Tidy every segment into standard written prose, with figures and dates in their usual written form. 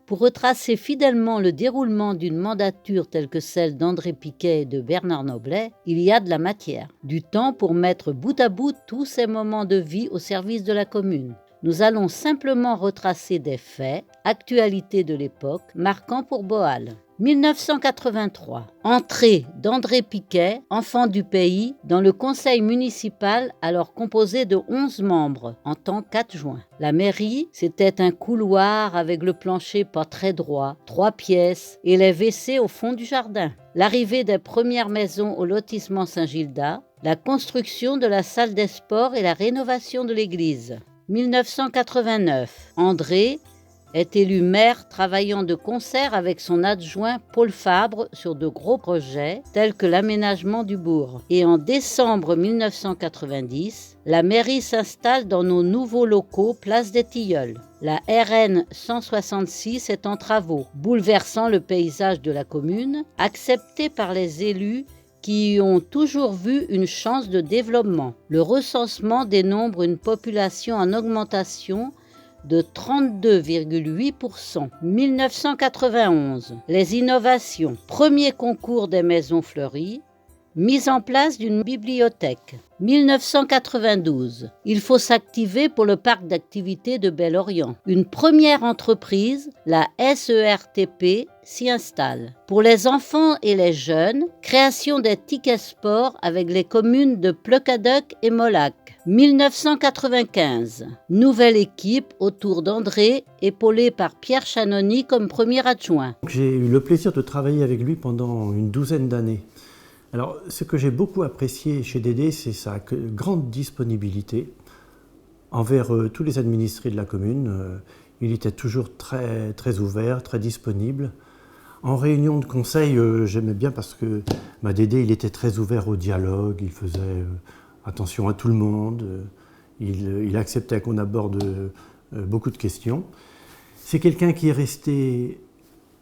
Pour retracer fidèlement le déroulement d'une mandature telle que celle d'André Piquet et de Bernard Noblet, il y a de la matière, du temps pour mettre bout à bout tous ces moments de vie au service de la commune. Nous allons simplement retracer des faits, actualités de l'époque, marquants pour Boal. 1983. Entrée d'André Piquet, enfant du pays, dans le conseil municipal alors composé de 11 membres en tant qu'adjoint. La mairie, c'était un couloir avec le plancher pas très droit, 3 pièces et les WC au fond du jardin. L'arrivée des premières maisons au lotissement Saint-Gildas, la construction de la salle des sports et la rénovation de l'église. 1989. André est élu maire travaillant de concert avec son adjoint Paul Fabre sur de gros projets tels que l'aménagement du bourg. Et en décembre 1990, la mairie s'installe dans nos nouveaux locaux place des Tilleuls. La RN 166 est en travaux, bouleversant le paysage de la commune, acceptée par les élus qui y ont toujours vu une chance de développement. Le recensement dénombre une population en augmentation de 32,8%. 1991. Les innovations. Premier concours des maisons fleuries. Mise en place d'une bibliothèque. 1992. Il faut s'activer pour le parc d'activités de Bel-Orient. Une première entreprise, la SERTP, s'y installe. Pour les enfants et les jeunes, création des tickets sport avec les communes de Plecadoc et Molac. 1995. Nouvelle équipe autour d'André, épaulée par Pierre Chanoni comme premier adjoint. J'ai eu le plaisir de travailler avec lui pendant une douzaine d'années. Alors, ce que j'ai beaucoup apprécié chez Dédé, c'est sa grande disponibilité envers tous les administrés de la commune. Il était toujours très, très ouvert, très disponible. En réunion de conseil, j'aimais bien parce que Dédé, il était très ouvert au dialogue, il faisait attention à tout le monde, il acceptait qu'on aborde beaucoup de questions. C'est quelqu'un qui est resté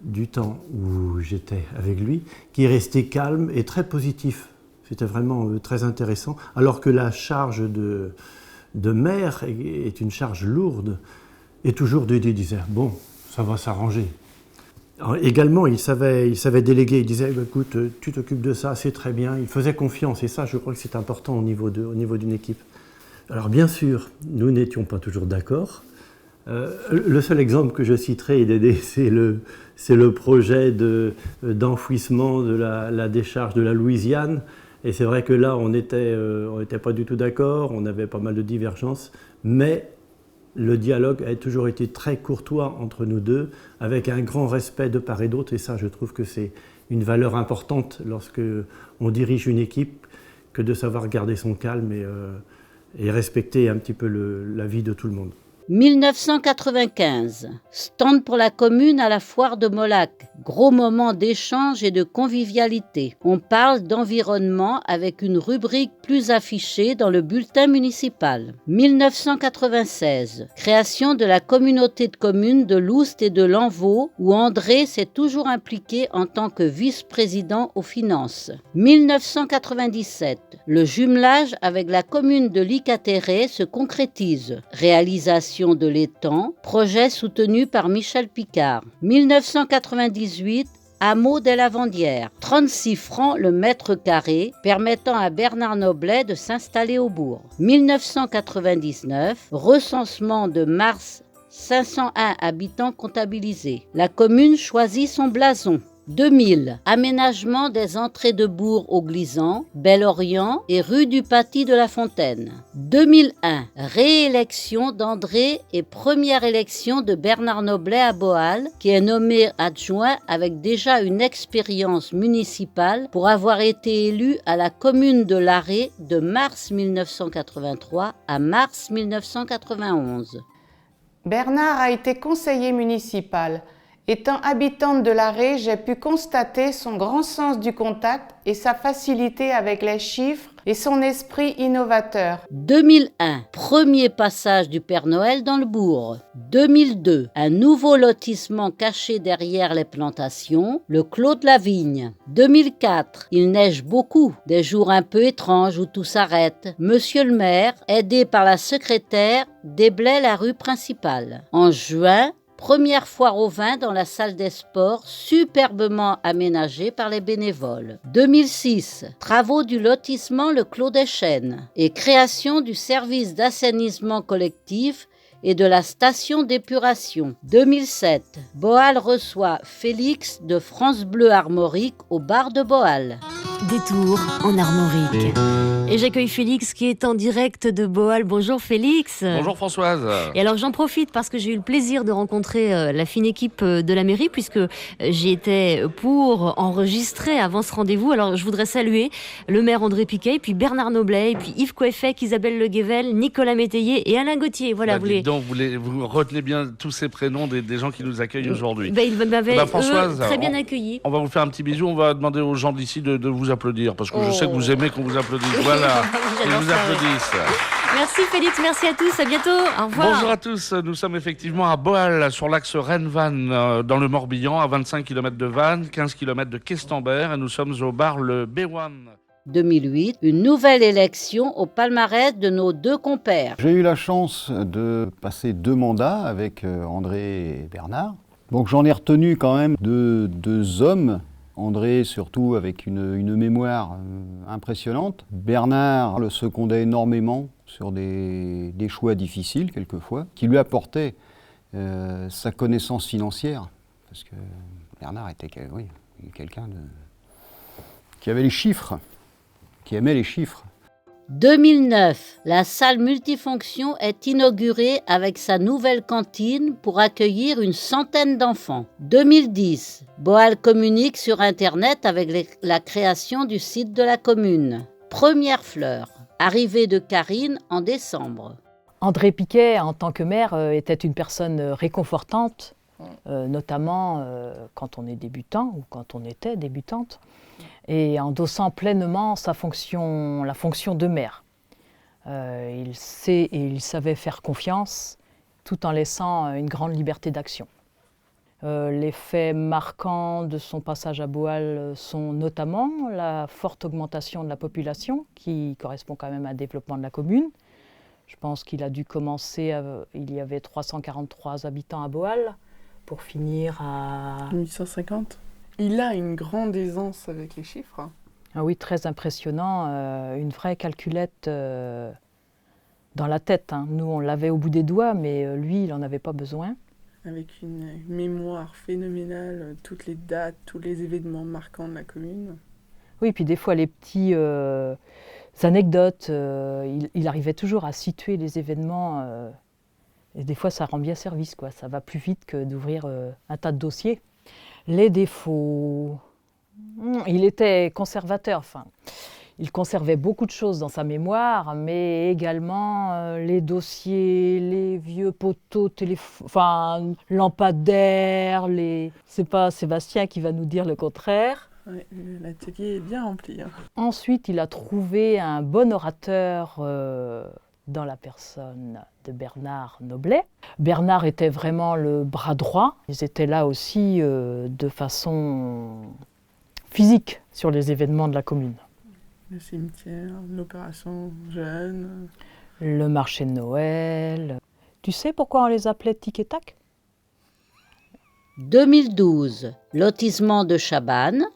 du temps où j'étais avec lui, qui est resté calme et très positif. C'était vraiment très intéressant, alors que la charge de maire est une charge lourde. Et toujours Dédé disait « bon, ça va s'arranger ». Également, il savait déléguer, il disait « écoute, tu t'occupes de ça, c'est très bien ». Il faisait confiance et ça, je crois que c'est important au niveau d'une équipe. Alors bien sûr, nous n'étions pas toujours d'accord. Le seul exemple que je citerai d'Aidé, c'est le projet d'enfouissement de la décharge de la Louisiane. Et c'est vrai que là, on n'était pas du tout d'accord, on avait pas mal de divergences, mais le dialogue a toujours été très courtois entre nous deux, avec un grand respect de part et d'autre. Et ça, je trouve que c'est une valeur importante lorsque on dirige une équipe, que de savoir garder son calme et respecter un petit peu la vie de tout le monde. 1995. Stand pour la commune à la foire de Molac. Gros moment d'échange et de convivialité. On parle d'environnement avec une rubrique plus affichée dans le bulletin municipal. 1996. Création de la communauté de communes de Loust et de Lanvaux où André s'est toujours impliqué en tant que vice-président aux finances. 1997. Le jumelage avec la commune de Licatéré se concrétise. Réalisation de l'étang, projet soutenu par Michel Picard. 1998, hameau des Lavandières, 36 francs le mètre carré, permettant à Bernard Noblet de s'installer au bourg. 1999, recensement de mars, 501 habitants comptabilisés. La commune choisit son blason. 2000. Aménagement des entrées de bourg au Glisant, Bel-Orient et rue du Paty de la Fontaine. 2001. Réélection d'André et première élection de Bernard Noblet à Boal, qui est nommé adjoint avec déjà une expérience municipale pour avoir été élu à la commune de Larrey de mars 1983 à mars 1991. Bernard a été conseiller municipal. Étant habitante de Larrey, j'ai pu constater son grand sens du contact et sa facilité avec les chiffres et son esprit innovateur. 2001, premier passage du Père Noël dans le bourg. 2002, un nouveau lotissement caché derrière les plantations, le Clos de la Vigne. 2004, il neige beaucoup, des jours un peu étranges où tout s'arrête. Monsieur le maire, aidé par la secrétaire, déblaye la rue principale. En juin, Première foire au vin dans la salle des sports, superbement aménagée par les bénévoles. 2006, travaux du lotissement Le Clos des Chênes et création du service d'assainissement collectif et de la station d'épuration. 2007, Boal reçoit Félix de France Bleu Armorique au bar de Boal. Détour en Armorique. Et j'accueille Félix qui est en direct de Boal. Bonjour Félix. Bonjour Françoise. Et alors j'en profite parce que j'ai eu le plaisir de rencontrer la fine équipe de la mairie puisque j'y étais pour enregistrer avant ce rendez-vous. Alors je voudrais saluer le maire André Piquet, puis Bernard Noblet, puis Yves Coeffec, Isabelle Le Guével, Nicolas Métayer et Alain Gauthier. Voilà, Donc vous retenez bien tous ces prénoms des gens qui nous accueillent aujourd'hui. Ils m'avaient Françoise, très bien accueilli. On va vous faire un petit bisou, on va demander aux gens d'ici de vous applaudir parce que je sais que vous aimez qu'on vous applaudisse. Voilà, ils vous applaudissent. Merci Félix, merci à tous, à bientôt, au revoir. Bonjour à tous, nous sommes effectivement à Boal, sur l'axe Rennes-Vannes, dans le Morbihan, à 25 km de Vannes, 15 km de Questembert, et nous sommes au bar le B1. 2008, une nouvelle élection au palmarès de nos deux compères. J'ai eu la chance de passer 2 mandats avec André et Bernard. Donc j'en ai retenu quand même deux hommes. André surtout avec une mémoire impressionnante. Bernard le secondait énormément sur des choix difficiles quelquefois, qui lui apportaient sa connaissance financière. Parce que Bernard était quelqu'un qui avait les chiffres, qui aimait les chiffres. 2009, la salle multifonction est inaugurée avec sa nouvelle cantine pour accueillir une centaine d'enfants. 2010, Boal communique sur Internet avec la création du site de la commune. Première fleur, arrivée de Karine en décembre. André Piquet, en tant que maire, était une personne réconfortante, notamment quand on est débutant ou quand on était débutante, et endossant pleinement la fonction de maire. Il sait et il savait faire confiance tout en laissant une grande liberté d'action. Les faits marquants de son passage à Boal sont notamment la forte augmentation de la population qui correspond quand même à un développement de la commune. Je pense qu'il a dû commencer, il y avait 343 habitants à Boal pour finir à 850. Il a une grande aisance avec les chiffres. Ah oui, très impressionnant, une vraie calculette dans la tête. Nous, on l'avait au bout des doigts, mais lui, il n'en avait pas besoin. Avec une mémoire phénoménale, toutes les dates, tous les événements marquants de la commune. Oui, puis des fois, les petits anecdotes, il arrivait toujours à situer les événements. Et des fois, ça rend bien service, quoi. Ça va plus vite que d'ouvrir un tas de dossiers. Les défauts, il était conservateur, il conservait beaucoup de choses dans sa mémoire, mais également les dossiers, les vieux poteaux, lampadaires, c'est pas Sébastien qui va nous dire le contraire. Ouais, l'atelier est bien rempli. Ensuite, il a trouvé un bon orateur dans la personne de Bernard Noblet. Bernard était vraiment le bras droit. Ils étaient là aussi de façon physique sur les événements de la commune. Le cimetière, l'opération jeune. Le marché de Noël. Tu sais pourquoi on les appelait Tic et Tac ? 2012, lotissement de Chabannes.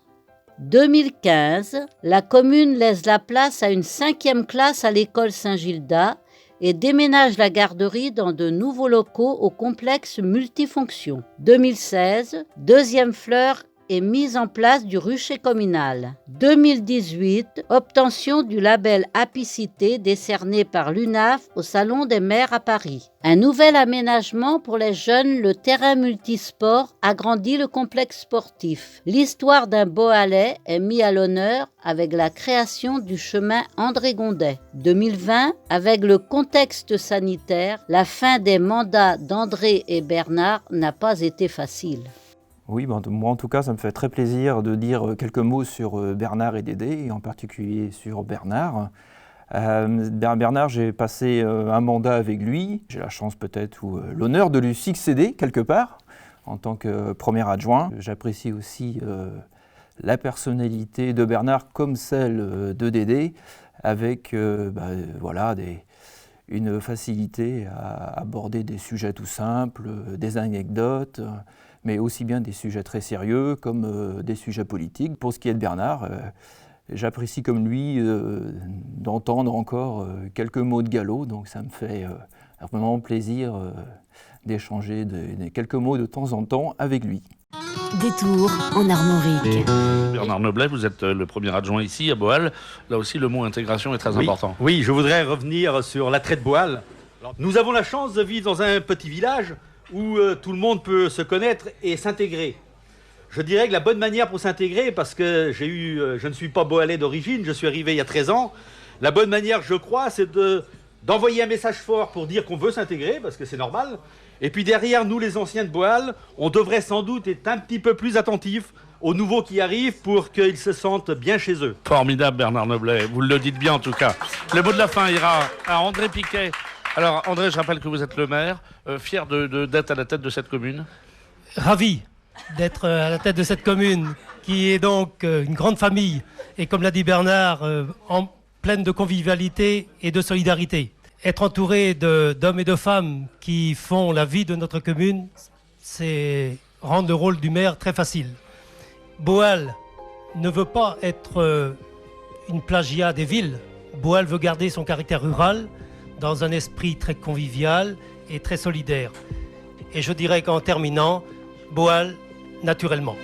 2015, la commune laisse la place à une 5e classe à l'école Saint-Gildas et déménage la garderie dans de nouveaux locaux au complexe multifonction. 2016, deuxième fleur est mise en place du rucher communal. 2018, obtention du label Apicité décerné par l'UNAF au Salon des maires à Paris. Un nouvel aménagement pour les jeunes, le terrain multisport agrandit le complexe sportif. L'histoire d'un Boalais est mise à l'honneur avec la création du chemin André Gondet. 2020, avec le contexte sanitaire, la fin des mandats d'André et Bernard n'a pas été facile. Oui, moi en tout cas, ça me fait très plaisir de dire quelques mots sur Bernard et Dédé, et en particulier sur Bernard. Bernard, j'ai passé un mandat avec lui. J'ai la chance peut-être ou l'honneur de lui succéder quelque part en tant que premier adjoint. J'apprécie aussi la personnalité de Bernard comme celle de Dédé, avec une facilité à aborder des sujets tout simples, des anecdotes, mais aussi bien des sujets très sérieux comme des sujets politiques. Pour ce qui est de Bernard, j'apprécie comme lui d'entendre encore quelques mots de galop, donc ça me fait vraiment plaisir d'échanger quelques mots de temps en temps avec lui. Détour en Armorique. Bernard Noblet, vous êtes le premier adjoint ici à Boal. Là aussi, le mot intégration est très important. Oui, je voudrais revenir sur l'attrait de Boal. Nous avons la chance de vivre dans un petit village où tout le monde peut se connaître et s'intégrer. Je dirais que la bonne manière pour s'intégrer, parce que je ne suis pas boalais d'origine, je suis arrivé il y a 13 ans, la bonne manière, je crois, c'est d'envoyer un message fort pour dire qu'on veut s'intégrer, parce que c'est normal. Et puis derrière, nous les anciens de Boal, on devrait sans doute être un petit peu plus attentifs aux nouveaux qui arrivent pour qu'ils se sentent bien chez eux. Formidable Bernard Noblet, vous le dites bien en tout cas. Le mot de la fin ira à André Piquet. Alors André, je rappelle que vous êtes le maire, fier d'être à la tête de cette commune. Ravi d'être à la tête de cette commune, qui est donc une grande famille, et comme l'a dit Bernard, pleine de convivialité et de solidarité. Être entouré d'hommes et de femmes qui font la vie de notre commune, c'est rendre le rôle du maire très facile. Boal ne veut pas être une plagiat des villes. Boal veut garder son caractère rural dans un esprit très convivial et très solidaire. Et je dirais qu'en terminant, Boal, naturellement.